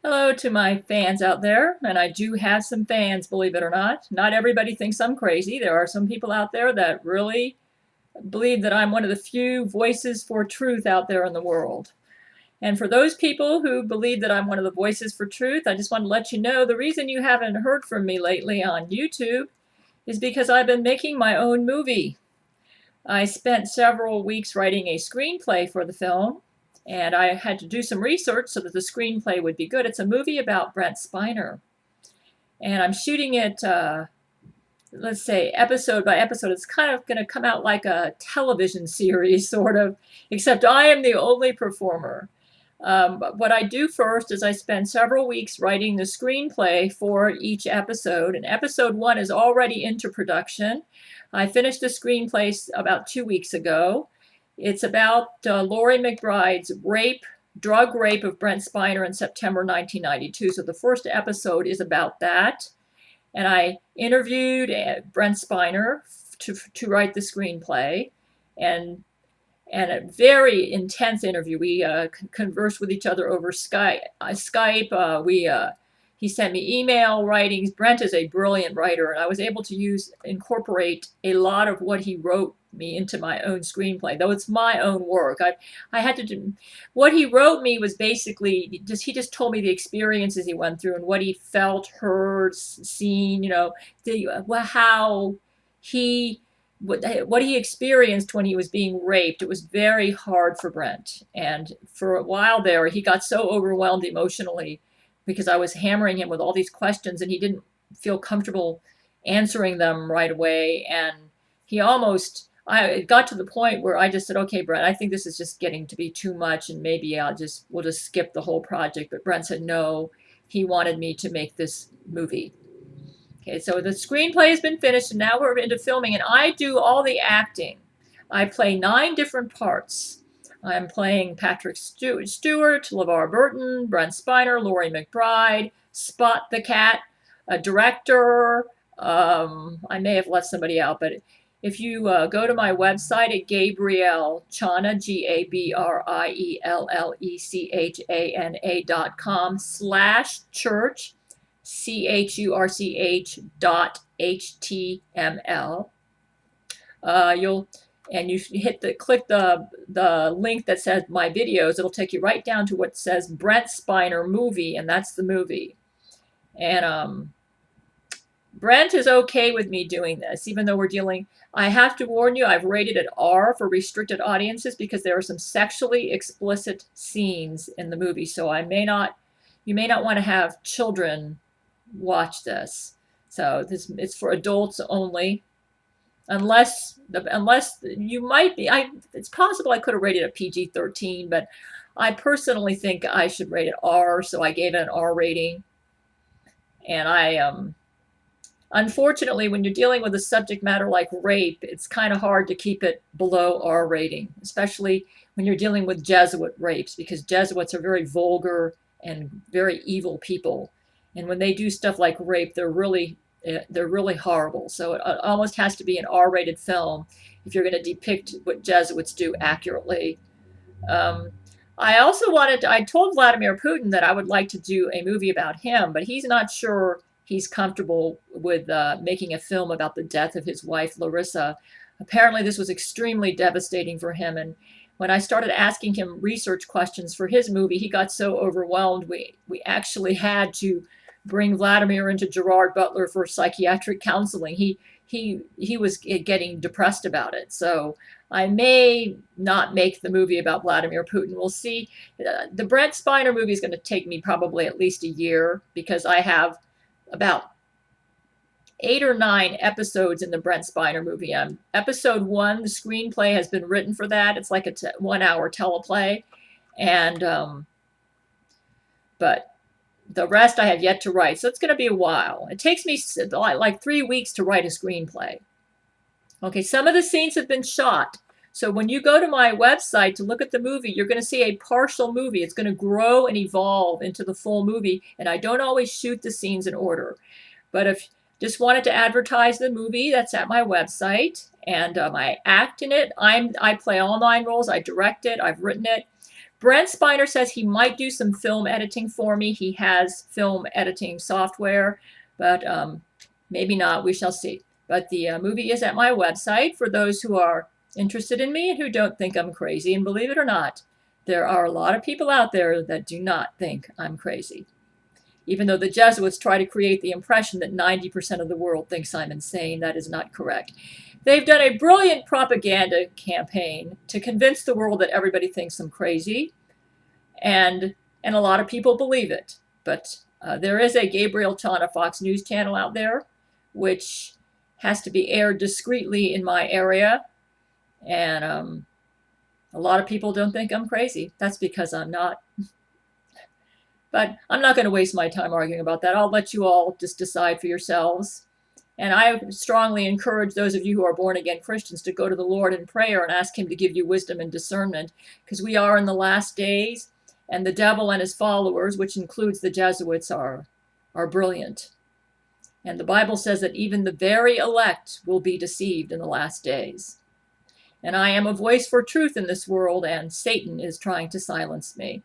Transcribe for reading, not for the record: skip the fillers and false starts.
Hello to my fans out there, and I do have some fans, believe it or not. Not everybody thinks I'm crazy. There are some people out there that really believe that I'm one of the few voices for truth out there in the world. And for those people who believe that I'm one of the voices for truth, I just want to let you know the reason you haven't heard from me lately on YouTube is because I've been making my own movie. I spent several weeks writing a screenplay for the film, and I had to do some research so that the screenplay would be good. It's a movie about Brent Spiner, and I'm shooting it, let's say, episode by episode. It's kind of going to come out like a television series, sort of, except I am the only performer. But what I do first is I spend several weeks writing the screenplay for each episode, and episode one is already into production. I finished the screenplay about 2 weeks ago. It's about Laurie McBride's drug rape of Brent Spiner in September 1992. So the first episode is about that. And I interviewed Brent Spiner to write the screenplay. And a very intense interview. We conversed with each other over Skype. He sent me email writings. Brent is a brilliant writer, and I was able to incorporate a lot of what he wrote me into my own screenplay. Though it's my own work, I had to do what he wrote me was basically he just told me the experiences he went through and what he felt, heard, seen. How he what he experienced when he was being raped. It was very hard for Brent. And for a while there, he got so overwhelmed emotionally because I was hammering him with all these questions and he didn't feel comfortable answering them right away. And it got to the point where I just said, okay, Brent, I think this is just getting to be too much and maybe we'll just skip the whole project. But Brent said no, he wanted me to make this movie. Okay, so the screenplay has been finished, and now we're into filming, and I do all the acting. I play 9 different parts. I'm playing Patrick Stewart, LeVar Burton, Brent Spiner, Laurie McBride, Spot the cat, a director. I may have left somebody out, but if you go to my website at Gabrielle Chana, GabrielleChana.com/church, CHURCH.HTML. You click the link that says my videos. It'll take you right down to what says Brent Spiner movie, and that's the movie. And Brent is okay with me doing this, even though I have to warn you, I've rated it R for restricted audiences because there are some sexually explicit scenes in the movie. So you may not want to have children watch this. So it's for adults only, unless you might be. It's possible I could have rated it PG-13, but I personally think I should rate it R, so I gave it an R rating. And unfortunately, when you're dealing with a subject matter like rape, it's kind of hard to keep it below R rating, especially when you're dealing with Jesuit rapes, because Jesuits are very vulgar and very evil people. And when they do stuff like rape, they're really horrible. So it almost has to be an R-rated film if you're going to depict what Jesuits do accurately. I told Vladimir Putin that I would like to do a movie about him, but he's not sure he's comfortable with making a film about the death of his wife, Larissa. Apparently, this was extremely devastating for him. And when I started asking him research questions for his movie, he got so overwhelmed. We actually had to bring Vladimir into Gerard Butler for psychiatric counseling. He was getting depressed about it. So I may not make the movie about Vladimir Putin. We'll see. The Brent Spiner movie is going to take me probably at least a year because I have about 8 or 9 episodes in the Brent Spiner movie. Episode 1, the screenplay has been written for that. It's like a 1-hour teleplay. And but the rest I have yet to write. So it's going to be a while. It takes me like 3 weeks to write a screenplay. Okay, some of the scenes have been shot. So when you go to my website to look at the movie, you're going to see a partial movie. It's going to grow and evolve into the full movie. And I don't always shoot the scenes in order. But if you just wanted to advertise the movie, that's at my website. And I act in it. I play all 9 roles. I direct it. I've written it. Brent Spiner says he might do some film editing for me. He has film editing software, but maybe not. We shall see. But the movie is at my website for those who are interested in me and who don't think I'm crazy. And believe it or not, there are a lot of people out there that do not think I'm crazy. Even though the Jesuits try to create the impression that 90% of the world thinks I'm insane, that is not correct. They've done a brilliant propaganda campaign to convince the world that everybody thinks I'm crazy, and a lot of people believe it. But there is a Gabriel Chana Fox News channel out there, which has to be aired discreetly in my area, and a lot of people don't think I'm crazy. That's because I'm not. But I'm not going to waste my time arguing about that. I'll let you all just decide for yourselves. And I strongly encourage those of you who are born again Christians to go to the Lord in prayer and ask him to give you wisdom and discernment, because we are in the last days, and the devil and his followers, which includes the Jesuits, are brilliant. And the Bible says that even the very elect will be deceived in the last days. And I am a voice for truth in this world, and Satan is trying to silence me.